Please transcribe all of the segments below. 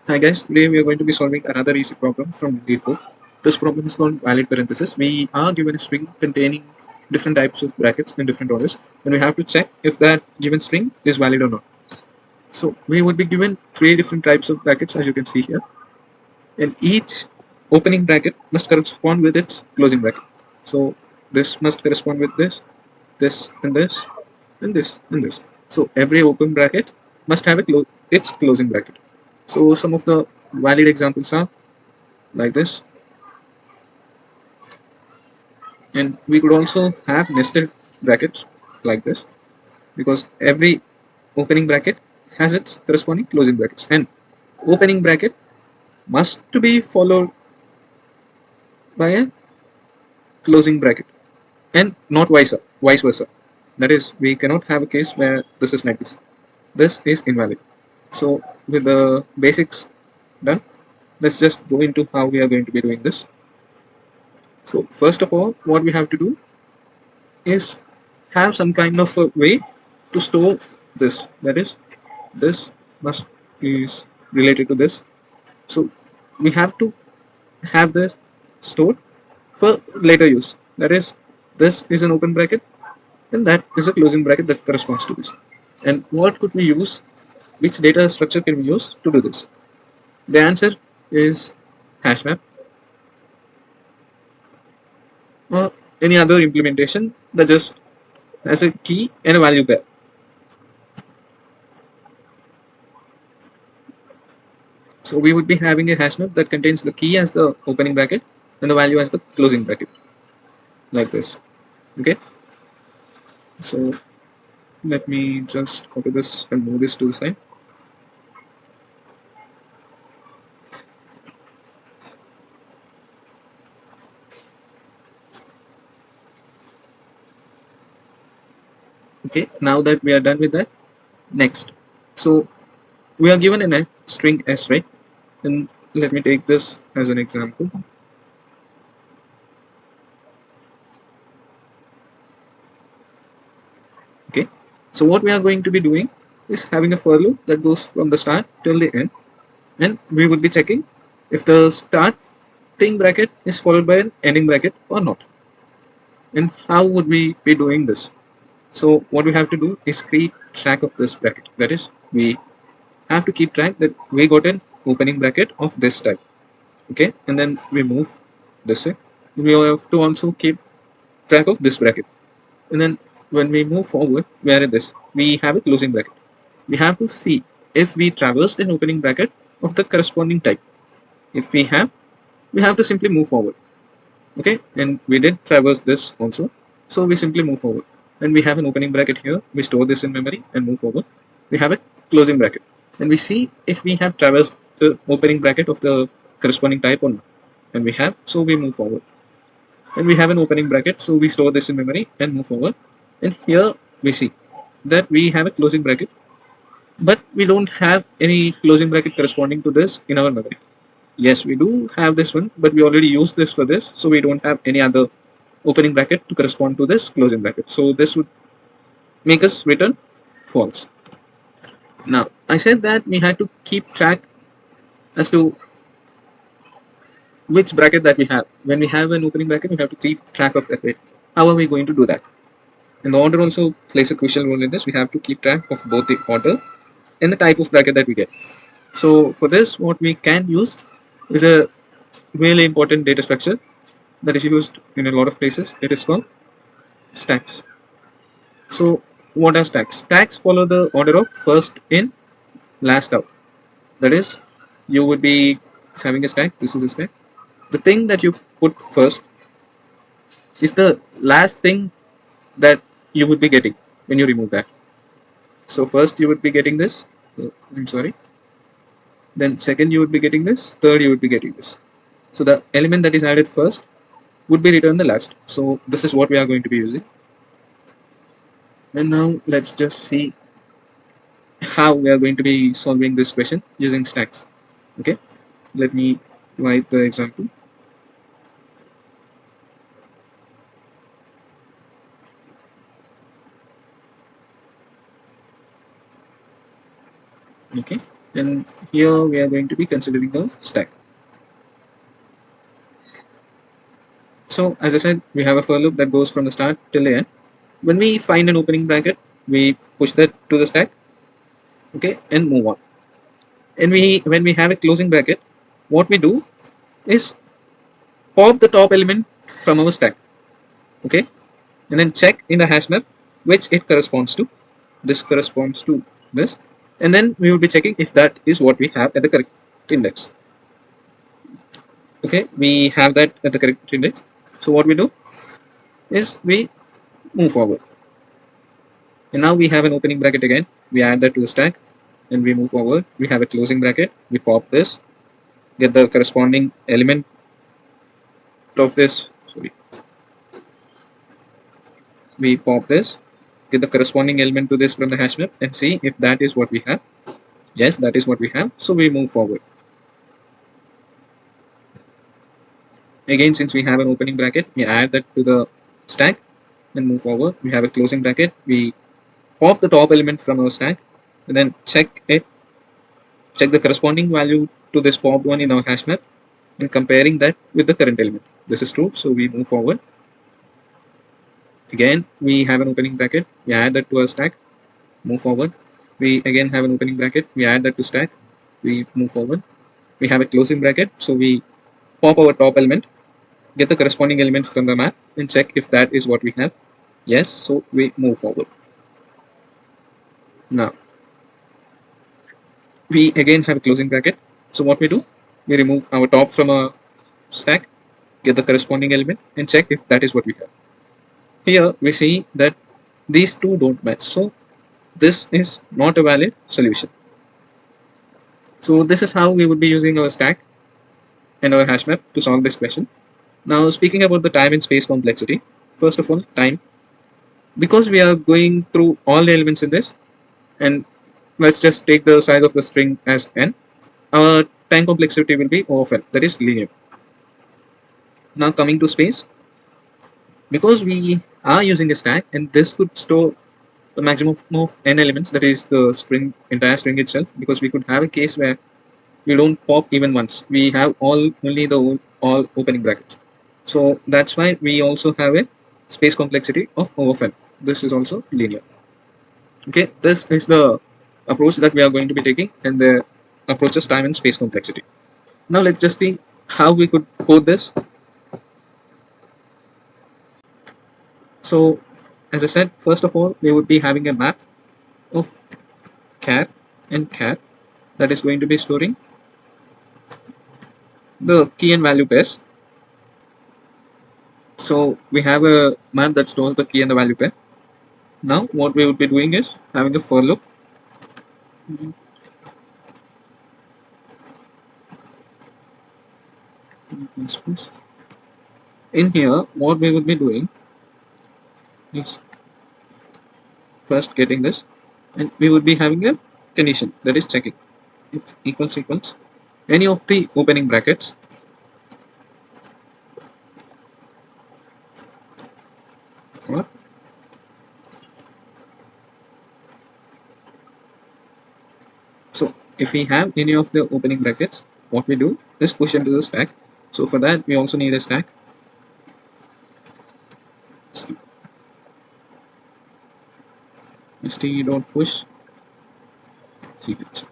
Hi guys, today we are going to be solving another easy problem from LeetCode. This problem is called valid parenthesis. We are given a string containing different types of brackets in different orders, and we have to check if that given string is valid or not. So we would be given three different types of brackets as you can see here, and each opening bracket must correspond with its closing bracket. So this must correspond with this, and this, and this, and this. So every open bracket must have its closing bracket. So some of the valid examples are like this, and we could also have nested brackets like this, because every opening bracket has its corresponding closing brackets, and opening bracket must to be followed by a closing bracket, and not vice versa. That is, we cannot have a case where this is like this is invalid. So with the basics done, let's just go into how we are going to be doing this. So first of all, what we have to do is have some kind of a way to store this. That is, this must is related to this. So we have to have this stored for later use. That is, this is an open bracket and that is a closing bracket that corresponds to this. And what could we use? Which data structure can we use to do this? The answer is hash map or any other implementation that just has a key and a value pair. So we would be having a hash map that contains the key as the opening bracket and the value as the closing bracket, like this. Okay. So let me just copy this and move this to the side. Okay. Now that we are done with that, next. So we are given a string s, right? And let me take this as an example. Okay. So what we are going to be doing is having a for loop that goes from the start till the end, and we would be checking if the starting bracket is followed by an ending bracket or not. And how would we be doing this? So what we have to do is keep track of this bracket. That is, we have to keep track that we got an opening bracket of this type. Okay, and then we move this way. We have to also keep track of this bracket. And then when we move forward, we are at this. We have a closing bracket. We have to see if we traversed an opening bracket of the corresponding type. If we have to simply move forward. Okay, and we did traverse this also, so we simply move forward, and we have an opening bracket here. We store this in memory and move forward. We have a closing bracket, and we see if we have traversed the opening bracket of the corresponding type or not, and we have, so we move forward. And we have an opening bracket, so we store this in memory and move forward. And here we see that we have a closing bracket, but we don't have any closing bracket corresponding to this in our memory. Yes, we do have this one, but we already used this for this, so we don't have any other opening bracket to correspond to this closing bracket. So this would make us return false. Now, I said that we had to keep track as to which bracket that we have. When we have an opening bracket, we have to keep track of that. Right? How are we going to do that? And the order also plays a crucial role in this. We have to keep track of both the order and the type of bracket that we get. So for this, what we can use is a really important data structure that is used in a lot of places. It is called stacks. So what are stacks? Stacks follow the order of first in, last out. That is, you would be having a stack. This is a stack. The thing that you put first is the last thing that you would be getting when you remove that. So first you would be getting this. I'm sorry. Then second you would be getting this. Third you would be getting this. So the element that is added first would be returned the last. So this is what we are going to be using. And now let's just see how we are going to be solving this question using stacks. Okay, let me write the example. Okay, and here we are going to be considering the stack. So as I said, we have a for loop that goes from the start till the end. When we find an opening bracket, we push that to the stack, okay, and move on. And when we have a closing bracket, what we do is pop the top element from our stack, okay, and then check in the hash map which it corresponds to. This corresponds to this, and then we will be checking if that is what we have at the correct index. Okay, we have that at the correct index. So what we do is we move forward, and now we have an opening bracket again. We add that to the stack, and we move forward. We have a closing bracket. We pop this, get the corresponding element of this. Sorry, we pop this, get the corresponding element to this from the hash map, and see if that is what we have. Yes, that is what we have. So we move forward. Again, since we have an opening bracket, we add that to the stack and move forward. We have a closing bracket. We pop the top element from our stack and then check it, check the corresponding value to this popped one in our hash map and comparing that with the current element. This is true, so we move forward. Again, we have an opening bracket. We add that to our stack, move forward. We again have an opening bracket. We add that to stack. We move forward. We have a closing bracket, so we pop our top element, get the corresponding elements from the map and check if that is what we have. Yes, so we move forward. Now we again have a closing bracket. So what we do, we remove our top from a stack, get the corresponding element and check if that is what we have. Here we see that these two don't match, so this is not a valid solution. So this is how we would be using our stack and our hash map to solve this question. Now speaking about the time and space complexity, first of all, time. Because we are going through all the elements in this, and let's just take the size of the string as n, our time complexity will be O of n, that is linear. Now coming to space, because we are using a stack and this could store the maximum of n elements, that is the string, entire string itself, because we could have a case where we don't pop even once, we have only the all opening brackets. So that's why we also have a space complexity of O of n. This is also linear. Okay, this is the approach that we are going to be taking, and the approaches time and space complexity. Now let's just see how we could code this. So as I said, first of all, we would be having a map of char and char that is going to be storing the key and value pairs. So we have a map that stores the key and the value pair. Now what we would be doing is having a for loop. In here, what we would be doing is first getting this, and we would be having a condition, that is checking if equals any of the opening brackets or so if we have any of the opening brackets, what we do is push into the stack. So for that we also need a stack. st.push secrets.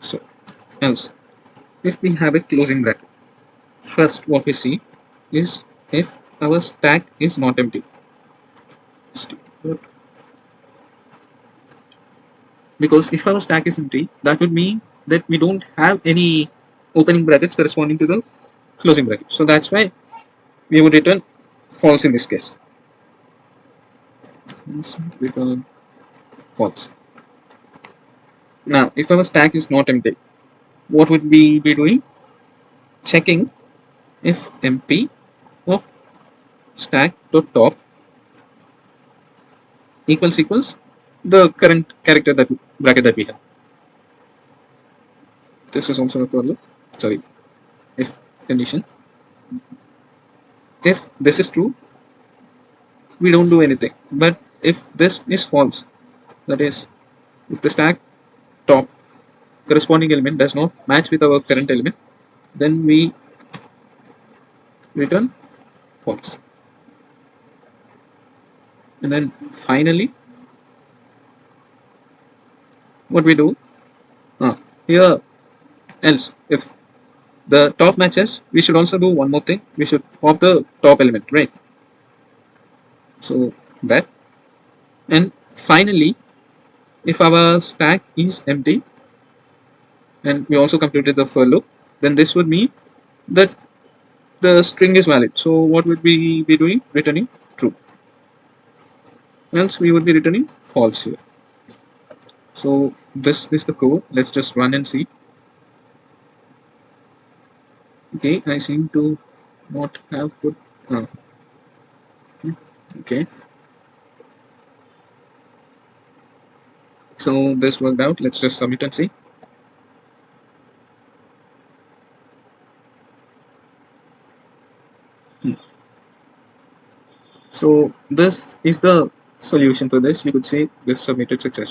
So else, if we have a closing bracket, first what we see is if our stack is not empty. Because if our stack is empty, that would mean that we don't have any opening brackets corresponding to the closing bracket. So that's why we would return false in this case. Return false. Now, if our stack is not empty, what would we be doing? Checking if empty of stack dot top equals the current character that bracket that we have. This is also a for loop. Sorry, if condition. If this is true, we don't do anything. But if this is false, that is, if the stack top corresponding element does not match with our current element, then we return false. And then finally, what we do, here else, if the top matches, we should also do one more thing. We should pop the top element, right? So that, and finally, if our stack is empty and we also completed the for loop, then this would mean that the string is valid. So what would we be doing? Returning true. Else we would be returning false here. So this is the code. Let's just run and see. Okay, I seem to not have put. Uh, okay, so this worked out. Let's just submit and see. So this is the solution for this. You could say this submitted successfully.